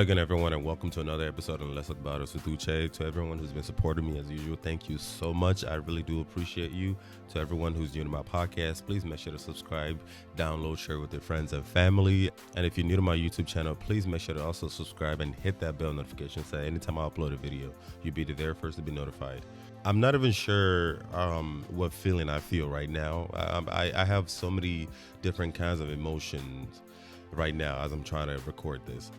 Hello again, everyone, and welcome to another episode on Let's Talk About Us with Uche. To everyone who's been supporting me as usual, thank you so much. I really do appreciate you. To everyone who's new to my podcast, please make sure to subscribe, download, share with your friends and family. And if you're new to my YouTube channel, please make sure to also subscribe and hit that bell notification so that anytime I upload a video, you'll be there first to be notified. I'm not even sure what feeling I feel right now. I have so many different kinds of emotions right now as I'm trying to record this.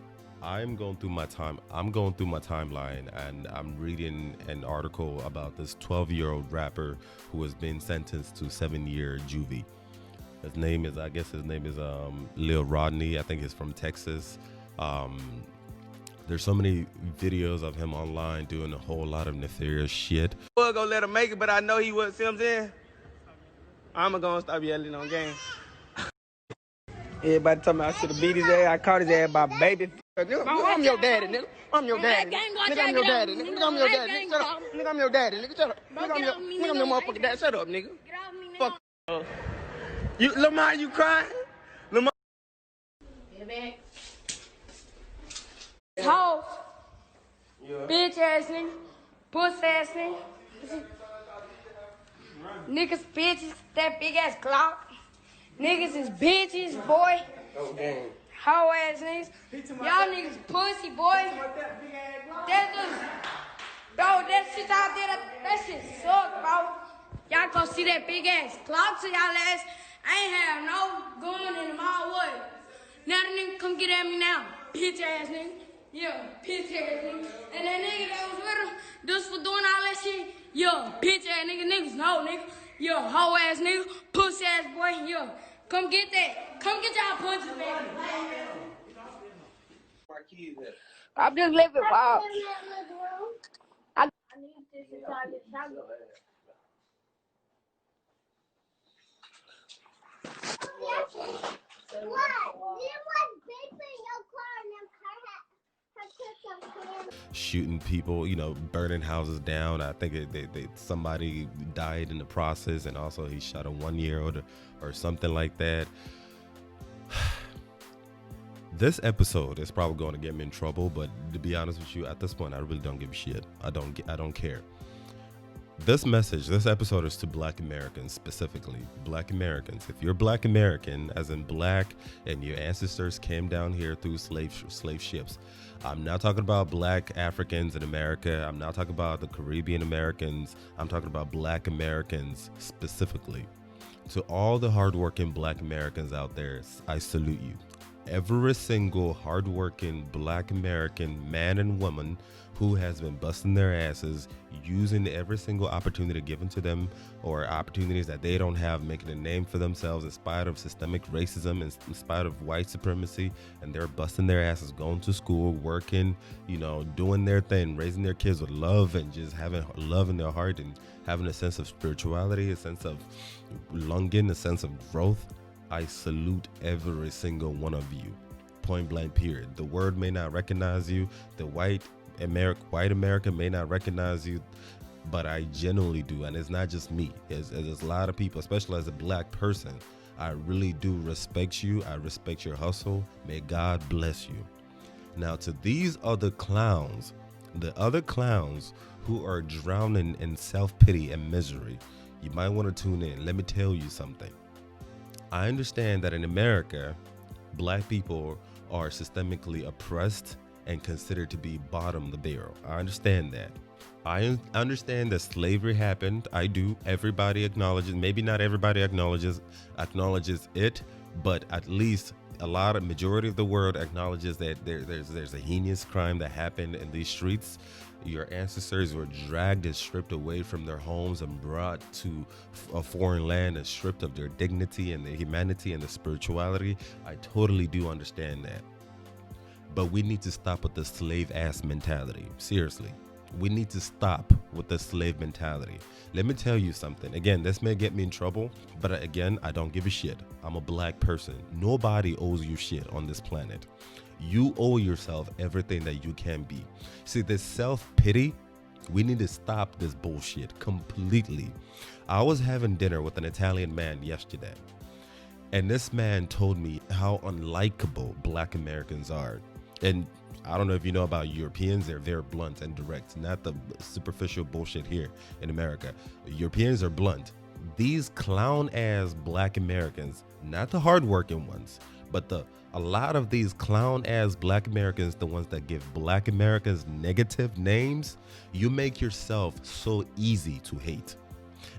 I'm going through my timeline, and I'm reading an article about this 12-year-old rapper who has been sentenced to 7-year juvie. His name is Lil Rodney. I think he's from Texas. There's so many videos of him online doing a whole lot of nefarious shit. I was gonna let him make it, but I know he wasn't. See what I'm saying? I'm gonna stop yelling on game. Everybody told me I should have beat his ass. I caught his ass by baby. Nigga, I'm your daddy, nigga. I'm your daddy. Nigga, I'm your daddy. Nigga, I'm your daddy. Nigga, shut up. Nigga, I'm your daddy. Nigga, shut up. Nigga, I'm your motherfucking dad. Shut up, nigga. Fuck. You, Lamar, you crying? Lamar. Hoe, bitch ass nigga, puss ass nigga, niggas bitches, that big ass clock, niggas is bitches, boy, hoe ass niggas, y'all niggas pussy, boy, that just, bro, that shit out there, that shit suck, bro, y'all go see that big ass clock to y'all ass, I ain't have no gun in the mall, what, now the nigga come get at me now, bitch ass nigga. Yeah, bitch ass nigga. And that nigga that was with him, just for doing all that shit, yeah, bitch ass nigga, niggas no nigga. Yeah, hoe ass nigga, pussy ass boy, yeah. Come get that. Come get y'all punches, man. I'm just living wild. I need this inside this house. What? You was vaping your car and them car hat. Shooting people, burning houses down. I think somebody died in the process, and also he shot a 1-year-old or something like that. This episode is probably going to get me in trouble, but to be honest with you, at this point, I really don't give a shit. I don't care. This episode is to Black Americans, specifically Black Americans. If you're Black American, as in black, and your ancestors came down here through slave ships, I'm not talking about Black Africans in America. I'm not talking about the Caribbean Americans. I'm talking about Black Americans specifically. To all the hardworking Black Americans out there, I salute you. Every single hardworking Black American man and woman who has been busting their asses, using every single opportunity given to them or opportunities that they don't have, making a name for themselves in spite of systemic racism, in spite of white supremacy, and they're busting their asses, going to school, working, doing their thing, raising their kids with love and just having love in their heart and having a sense of spirituality, a sense of longing, a sense of growth. I salute every single one of you. Point blank period. The world may not recognize you. The white America may not recognize you, but I genuinely do. And it's not just me. There's a lot of people, especially as a Black person. I really do respect you. I respect your hustle. May God bless you. Now, to these other clowns, the other clowns who are drowning in self-pity and misery, you might want to tune in. Let me tell you something. I understand that in America, Black people are systemically oppressed and considered to be bottom of the barrel. I understand that. I understand that slavery happened. I do. Everybody acknowledges, maybe not everybody acknowledges it, but at least majority of the world acknowledges that there's a heinous crime that happened in these streets. Your ancestors were dragged and stripped away from their homes and brought to a foreign land and stripped of their dignity and their humanity and their spirituality. I totally do understand that. But we need to stop with the slave-ass mentality. Seriously. We need to stop with the slave mentality. Let me tell you something. Again, this may get me in trouble, but again, I don't give a shit. I'm a Black person. Nobody owes you shit on this planet. You owe yourself everything that you can be. See, this self-pity, we need to stop this bullshit completely. I was having dinner with an Italian man yesterday, and this man told me how unlikable Black Americans are. And I don't know if you know about Europeans. They're very blunt and direct, not the superficial bullshit here in America. Europeans are blunt. These clown ass black Americans, not the hardworking ones, but a lot of these clown ass black Americans, the ones that give black Americans negative names, you make yourself so easy to hate.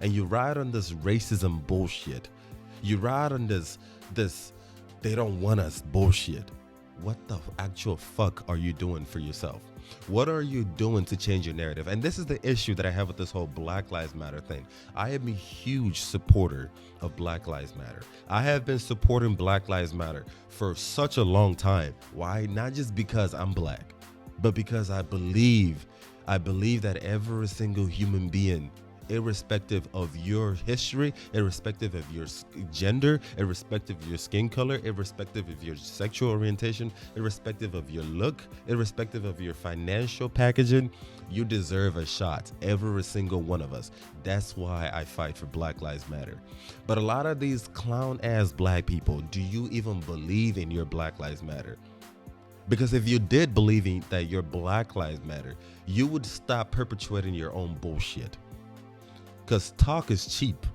And you ride on this racism bullshit. You ride on this they don't want us bullshit. What the actual fuck are you doing for yourself? What are you doing to change your narrative? And this is the issue that I have with this whole Black Lives Matter thing. I am a huge supporter of Black Lives Matter. I have been supporting Black Lives Matter for such a long time. Why? Not just because I'm black, but because I believe that every single human being, irrespective of your history, irrespective of your gender, irrespective of your skin color, irrespective of your sexual orientation, irrespective of your look, irrespective of your financial packaging, you deserve a shot. Every single one of us. That's why I fight for Black Lives Matter. But a lot of these clown ass black people, do you even believe in your Black Lives Matter? Because if you did believe in that your Black Lives Matter, you would stop perpetuating your own bullshit. Because talk is cheap.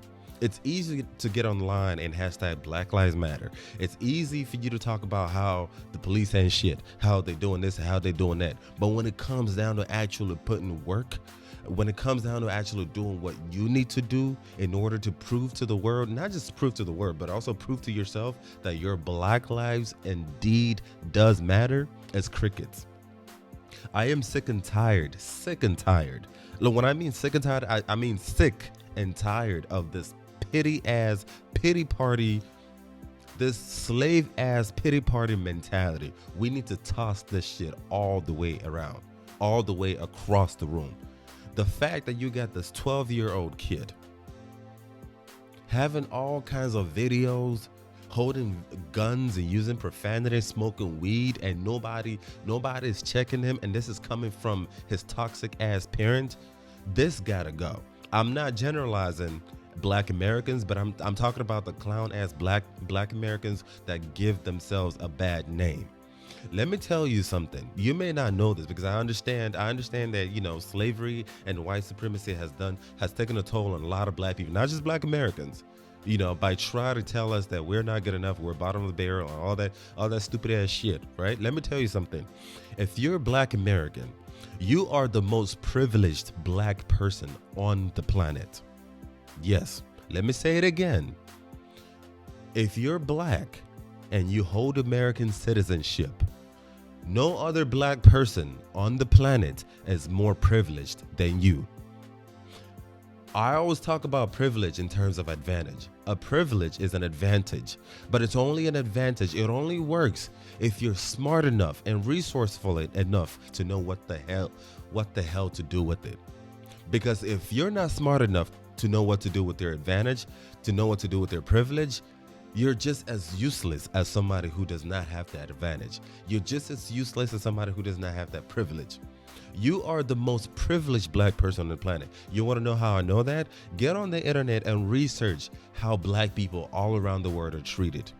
It's easy to get online and hashtag Black Lives Matter. It's easy for you to talk about how the police ain't shit, how they doing this, how they doing that. But when it comes down to actually putting work, when it comes down to actually doing what you need to do in order to prove to the world, not just prove to the world, but also prove to yourself that your Black lives indeed does matter, it's crickets. I am sick and tired. Look, when I mean sick and tired, I mean sick and tired of this pity party, this slave ass pity party mentality. We need to toss this shit all the way around, all the way across the room. The fact that you got this 12-year-old kid having all kinds of videos, holding guns and using profanity, smoking weed, and nobody's checking him, and this is coming from his toxic ass parent. This gotta go. I'm not generalizing black Americans, but I'm talking about the clown ass black Americans that give themselves a bad name. Let me tell you something. You may not know this, because I understand that, you know, slavery and white supremacy has taken a toll on a lot of black people, not just black Americans. You know, by trying to tell us that we're not good enough, we're bottom of the barrel, and all that stupid ass shit, right? Let me tell you something. If you're a black American, you are the most privileged black person on the planet. Yes, let me say it again. If you're black and you hold American citizenship, no other black person on the planet is more privileged than you. I always talk about privilege in terms of advantage. A privilege is an advantage, but it's only an advantage. It only works if you're smart enough and resourceful enough to know what the hell to do with it. Because if you're not smart enough to know what to do with their advantage, to know what to do with their privilege, you're just as useless as somebody who does not have that advantage. You're just as useless as somebody who does not have that privilege. You are the most privileged black person on the planet. You want to know how I know that? Get on the internet and research how black people all around the world are treated.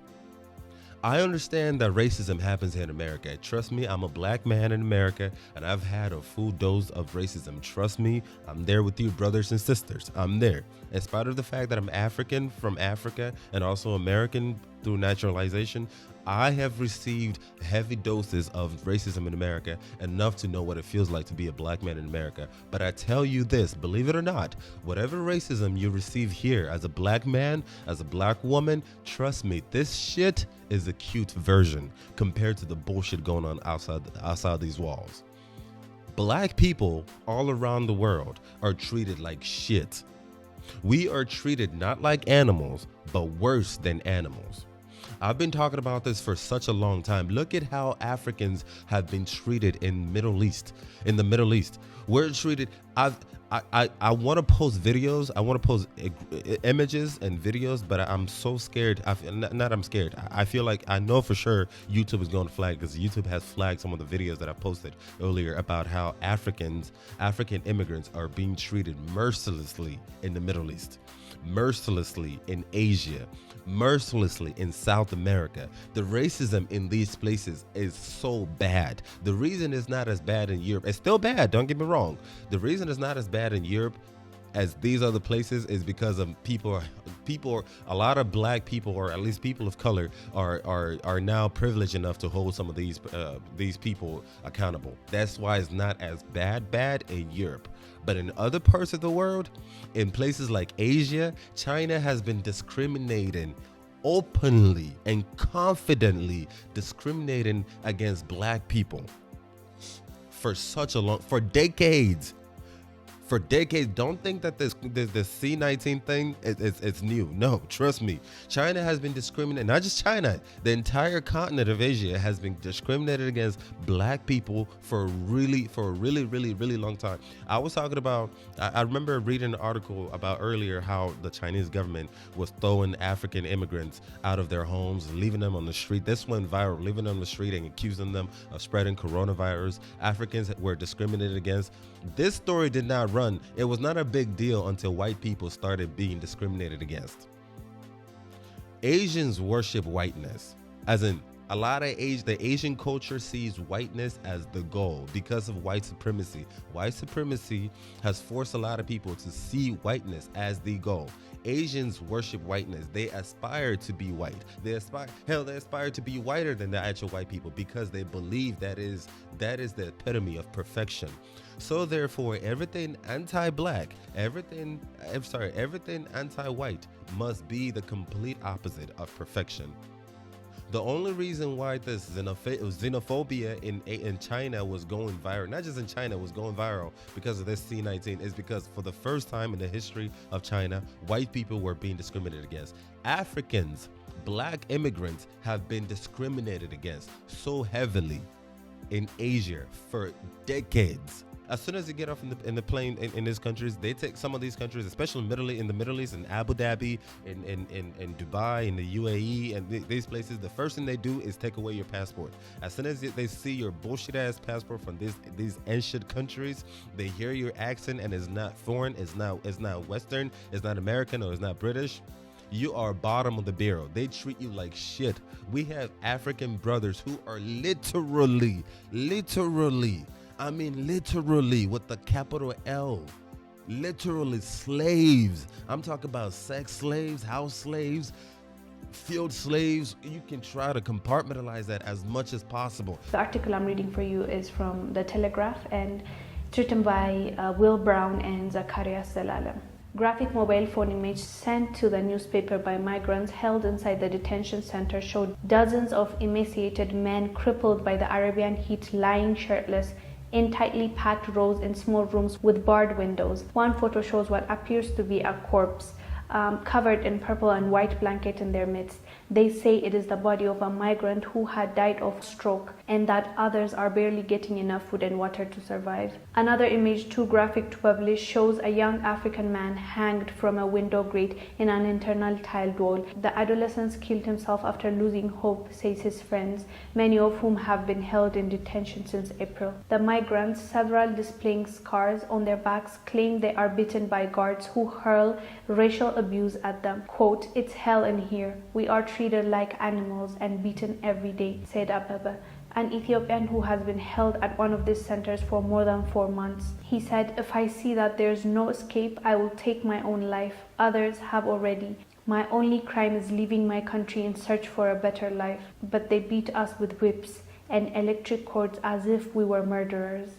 I understand that racism happens in America. Trust me, I'm a black man in America, and I've had a full dose of racism. Trust me, I'm there with you, brothers and sisters. I'm there. In spite of the fact that I'm African from Africa and also American through naturalization, I have received heavy doses of racism in America, enough to know what it feels like to be a black man in America. But I tell you this, believe it or not, whatever racism you receive here as a black man, as a black woman, trust me, this shit is a cute version compared to the bullshit going on outside these walls. Black people all around the world are treated like shit. We are treated not like animals, but worse than animals. I've been talking about this for such a long time. Look at how Africans have been treated in the Middle East. We're treated. I want to post videos. I want to post images and videos, but I'm so scared. I'm scared. I feel like I know for sure YouTube is going to flag, because YouTube has flagged some of the videos that I posted earlier about how African immigrants are being treated mercilessly in the Middle East, mercilessly in Asia, mercilessly in South South America. The racism in these places is so bad. The reason it's not as bad in Europe, it's still bad, don't get me wrong. The reason it's not as bad in Europe as these other places is because of a lot of black people, or at least people of color, are now privileged enough to hold some of these people accountable. That's why it's not as bad in Europe. But in other parts of the world, in places like Asia, China has been discriminating openly and confidently discriminating against black people for decades. For decades. Don't think that this C-19 thing it's new. No, trust me. China has been discriminated. Not just China. The entire continent of Asia has been discriminated against black people for a really long time. I was talking about. I remember reading an article about earlier how the Chinese government was throwing African immigrants out of their homes, leaving them on the street. This went viral, leaving them on the street and accusing them of spreading coronavirus. Africans were discriminated against. This story did not run. It was not a big deal until white people started being discriminated against. Asians worship whiteness, as in the Asian culture sees whiteness as the goal because of white supremacy. White supremacy has forced a lot of people to see whiteness as the goal. Asians worship whiteness. They aspire to be white. They aspire to be whiter than the actual white people because they believe that is the epitome of perfection. So therefore, everything anti-black, everything anti-white must be the complete opposite of perfection. The only reason why this xenophobia in China was going viral, not just in China, was going viral because of this C-19, is because for the first time in the history of China, white people were being discriminated against. Africans, black immigrants, have been discriminated against so heavily in Asia for decades. As soon as you get off in the plane in these countries, they take some of these countries, especially in the Middle East, in Abu Dhabi, in Dubai, in the UAE, and these places, the first thing they do is take away your passport. As soon as they see your bullshit ass passport from these ancient countries, they hear your accent and it's not foreign, it's not Western, it's not American, or it's not British. You are bottom of the barrel. They treat you like shit. We have African brothers who are literally, I mean literally with the capital L, literally slaves. I'm talking about sex slaves, house slaves, field slaves. You can try to compartmentalize that as much as possible. The article I'm reading for you is from The Telegraph and it's written by Will Brown and Zacharias Zelalem. Graphic mobile phone image sent to the newspaper by migrants held inside the detention center showed dozens of emaciated men crippled by the Arabian heat lying shirtless in tightly packed rows in small rooms with barred windows. One photo shows what appears to be a corpse covered in purple and white blanket in their midst. They say it is the body of a migrant who had died of stroke and that others are barely getting enough food and water to survive. Another image, too graphic to publish, shows a young African man hanged from a window grate in an internal tiled wall. The adolescent killed himself after losing hope, says his friends, many of whom have been held in detention since April. The migrants, several displaying scars on their backs, claim they are beaten by guards who hurl racial abuse at them. Quote, "It's hell in here. We are treated like animals and beaten every day," said Ababa, an Ethiopian who has been held at one of these centers for more than 4 months. He said, "If I see that there's no escape, I will take my own life. Others have already. My only crime is leaving my country in search for a better life. But they beat us with whips and electric cords as if we were murderers."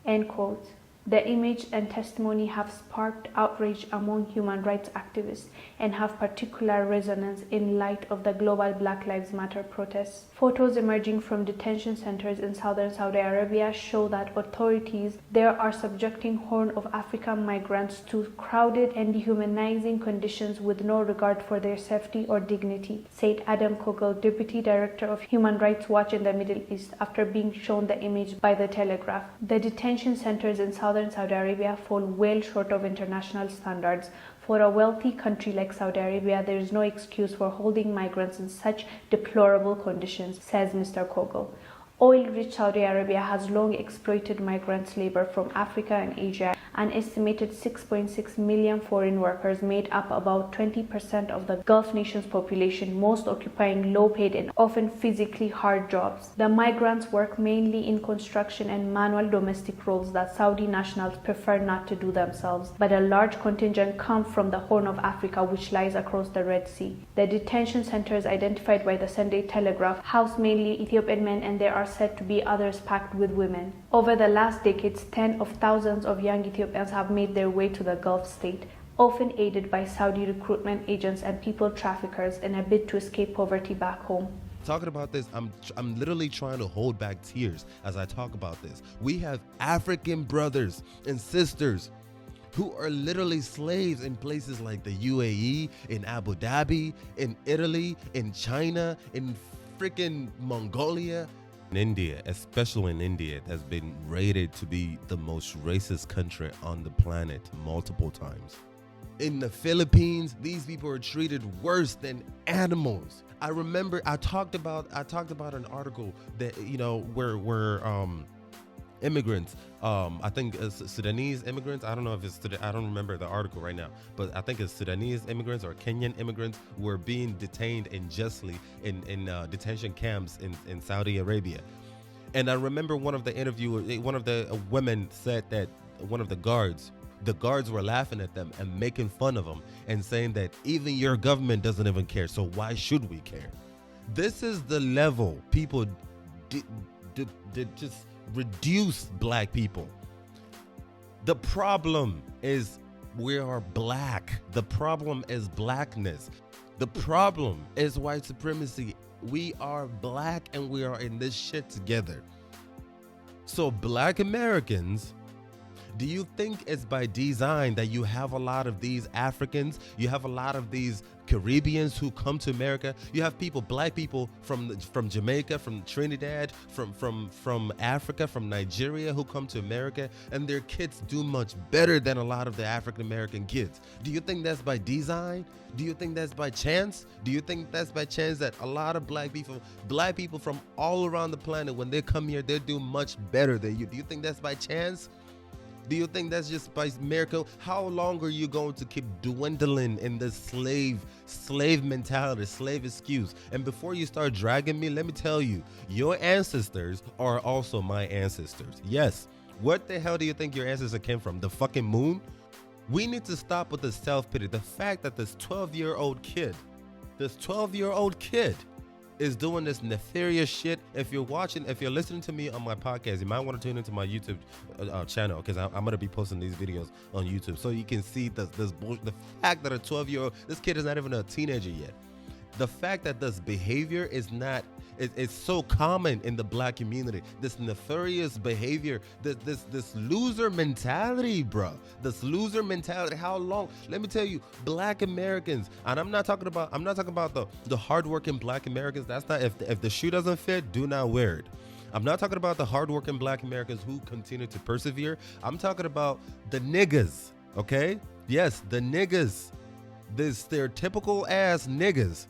End quote. The image and testimony have sparked outrage among human rights activists and have particular resonance in light of the global Black Lives Matter protests. Photos emerging from detention centers in southern Saudi Arabia show that authorities there are subjecting Horn of Africa migrants to crowded and dehumanizing conditions with no regard for their safety or dignity, said Adam Kogel, Deputy Director of Human Rights Watch in the Middle East, after being shown the image by The Telegraph. The detention centers in southern Saudi Arabia fall well short of international standards. For a wealthy country like Saudi Arabia, there is no excuse for holding migrants in such deplorable conditions, says Mr. Kogel. Oil-rich Saudi Arabia has long exploited migrants' labor from Africa and Asia An estimated 6.6 million foreign workers made up about 20% of the Gulf nations' population, most occupying low-paid and often physically hard jobs. The migrants work mainly in construction and manual domestic roles that Saudi nationals prefer not to do themselves, but a large contingent come from the Horn of Africa, which lies across the Red Sea. The detention centers identified by the Sunday Telegraph house mainly Ethiopian men, and there are said to be others packed with women. Over the last decades, tens of thousands of young Ethiopians have made their way to the Gulf state, often aided by Saudi recruitment agents and people traffickers in a bid to escape poverty back home. Talking about this, I'm literally trying to hold back tears as I talk about this. We have African brothers and sisters who are literally slaves in places like the UAE, in Abu Dhabi, in Italy, in China, in freaking Mongolia. In India, especially in India, it has been rated to be the most racist country on the planet multiple times. In the Philippines, these people are treated worse than animals. I remember I talked about an article that, you know, where immigrants, I think it's Sudanese immigrants. I don't know if it's I don't remember the article right now, but I think it's Sudanese immigrants or Kenyan immigrants were being detained unjustly in detention camps in Saudi Arabia. And I remember one of the women said that one of the guards were laughing at them and making fun of them and saying that even your government doesn't even care, so why should we care? This is the level people did just reduce black people. The problem is we are black. The problem is blackness. The problem is white supremacy. We are black and we are in this shit together. So black Americans, do you think it's by design that you have a lot of these Africans, you have a lot of these Caribbeans who come to America, you have people, black people from Jamaica, from Trinidad, from Africa, from Nigeria who come to America, and their kids do much better than a lot of the African American kids? Do you think that's by design? Do you think that's by chance? Do you think that's by chance that a lot of black people from all around the planet, when they come here, they do much better than you? Do you think that's by chance? Do you think that's just by miracle? How long are you going to keep dwindling in this slave mentality, slave excuse? And before you start dragging me, let me tell you, your ancestors are also my ancestors. Yes. What the hell do you think your ancestor came from? The fucking moon? We need to stop with the self-pity. The fact that this 12-year-old kid is doing this nefarious shit. If you're listening to me on my podcast, you might want to tune into my YouTube channel, because I'm going to be posting these videos on YouTube so you can see the fact that a 12-year-old, this kid is not even a teenager yet. The fact that this behavior is not, it's so common in the black community. This nefarious behavior, this loser mentality, bro. This loser mentality. How long? Let me tell you, black Americans, and I'm not talking about the hardworking black Americans. That's not, if the shoe doesn't fit, do not wear it. I'm not talking about the hardworking black Americans who continue to persevere. I'm talking about the niggas, okay? Yes, the niggas. This stereotypical ass niggas.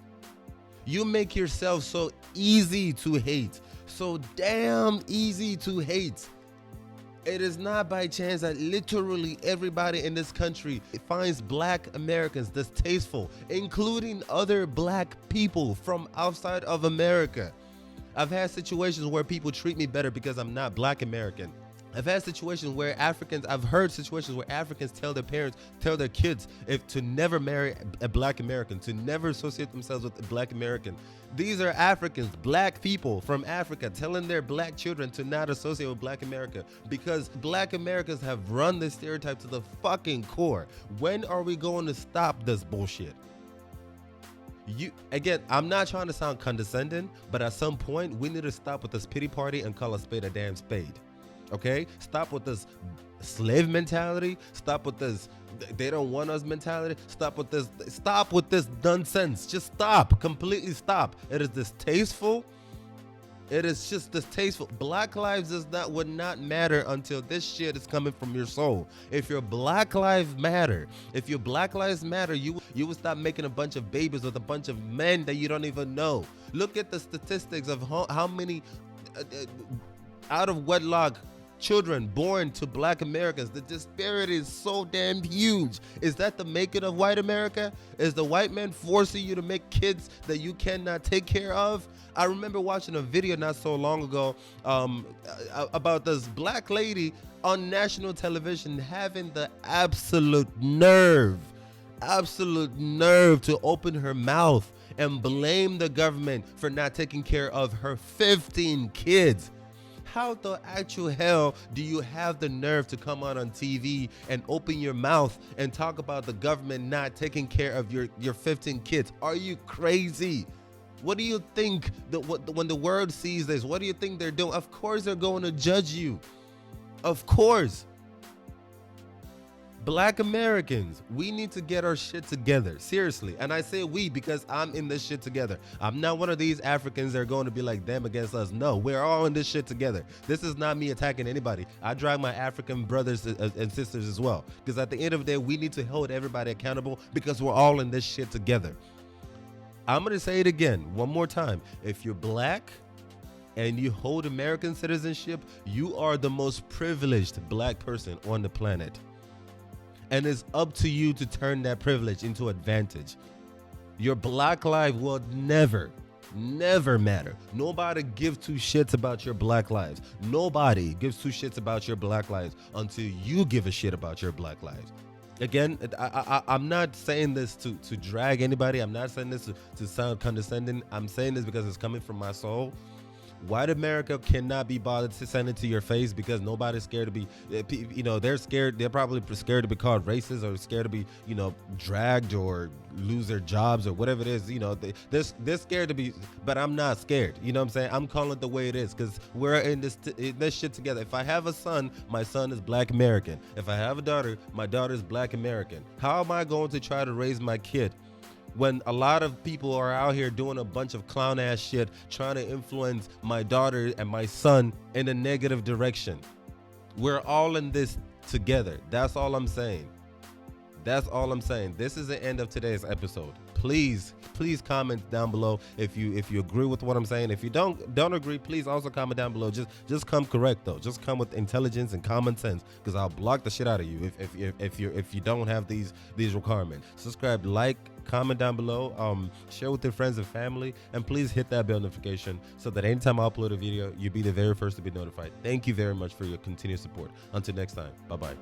You make yourself so easy to hate, so damn easy to hate. It is not by chance that literally everybody in this country finds black Americans distasteful, including other black people from outside of America. I've had situations where people treat me better because I'm not black American. I've heard situations where Africans tell their parents, tell their kids to never marry a black American, to never associate themselves with a black American. These are Africans, black people from Africa, telling their black children to not associate with black America, because black Americans have run this stereotype to the fucking core. When are we going to stop this bullshit? Again, I'm not trying to sound condescending, but at some point we need to stop with this pity party and call a spade a damn spade. Okay, stop with this slave mentality. Stop with this they don't want us mentality. Stop with this nonsense. Just stop, completely stop. It is distasteful. It is just distasteful. Black lives would not matter until this shit is coming from your soul. If your Black lives matter, you will stop making a bunch of babies with a bunch of men that you don't even know. Look at the statistics of how many out of wedlock children born to black Americans. The disparity is so damn huge. Is that the making of white America? Is the white man forcing you to make kids that you cannot take care of? I remember watching a video not so long ago about this black lady on national television having the absolute nerve to open her mouth and blame the government for not taking care of her 15 kids. How the actual hell do you have the nerve to come on TV and open your mouth and talk about the government not taking care of your 15 kids? Are you crazy? What do you think when the world sees this? What do you think they're doing? Of course they're going to judge you. Of course. Black Americans, we need to get our shit together. Seriously. And I say we because I'm in this shit together. I'm not one of these Africans that are going to be like them against us. No, we're all in this shit together. This is not me attacking anybody. I drag my African brothers and sisters as well. Because at the end of the day, we need to hold everybody accountable because we're all in this shit together. I'm going to say it again one more time. If you're black and you hold American citizenship, you are the most privileged black person on the planet. And it's up to you to turn that privilege into advantage. Your black life will never matter. Nobody gives two shits about your black lives. Nobody gives two shits about your black lives until you give a shit about your black lives. Again, I'm not saying this to drag anybody. I'm not saying this to sound condescending. I'm saying this because it's coming from my soul. White America cannot be bothered to send it to your face because nobody's scared to be, they're scared. They're probably scared to be called racist or scared to be, dragged or lose their jobs or whatever it is. They're scared to be, but I'm not scared. You know what I'm saying? I'm calling it the way it is because we're in this shit together. If I have a son, my son is black American. If I have a daughter, my daughter is black American. How am I going to try to raise my kid when a lot of people are out here doing a bunch of clown ass shit trying to influence my daughter and my son in a negative direction? We're all in this together. That's all I'm saying. That's all I'm saying. This is the end of today's episode. Please comment down below if you agree with what I'm saying. If you don't agree, please also comment down below. Just come correct though. Just come with intelligence and common sense, because I'll block the shit out of you if you don't have these requirements. Subscribe, like, comment down below, share with your friends and family, and please hit that bell notification so that anytime I upload a video, you'll be the very first to be notified. Thank you very much for your continued support. Until next time, bye bye.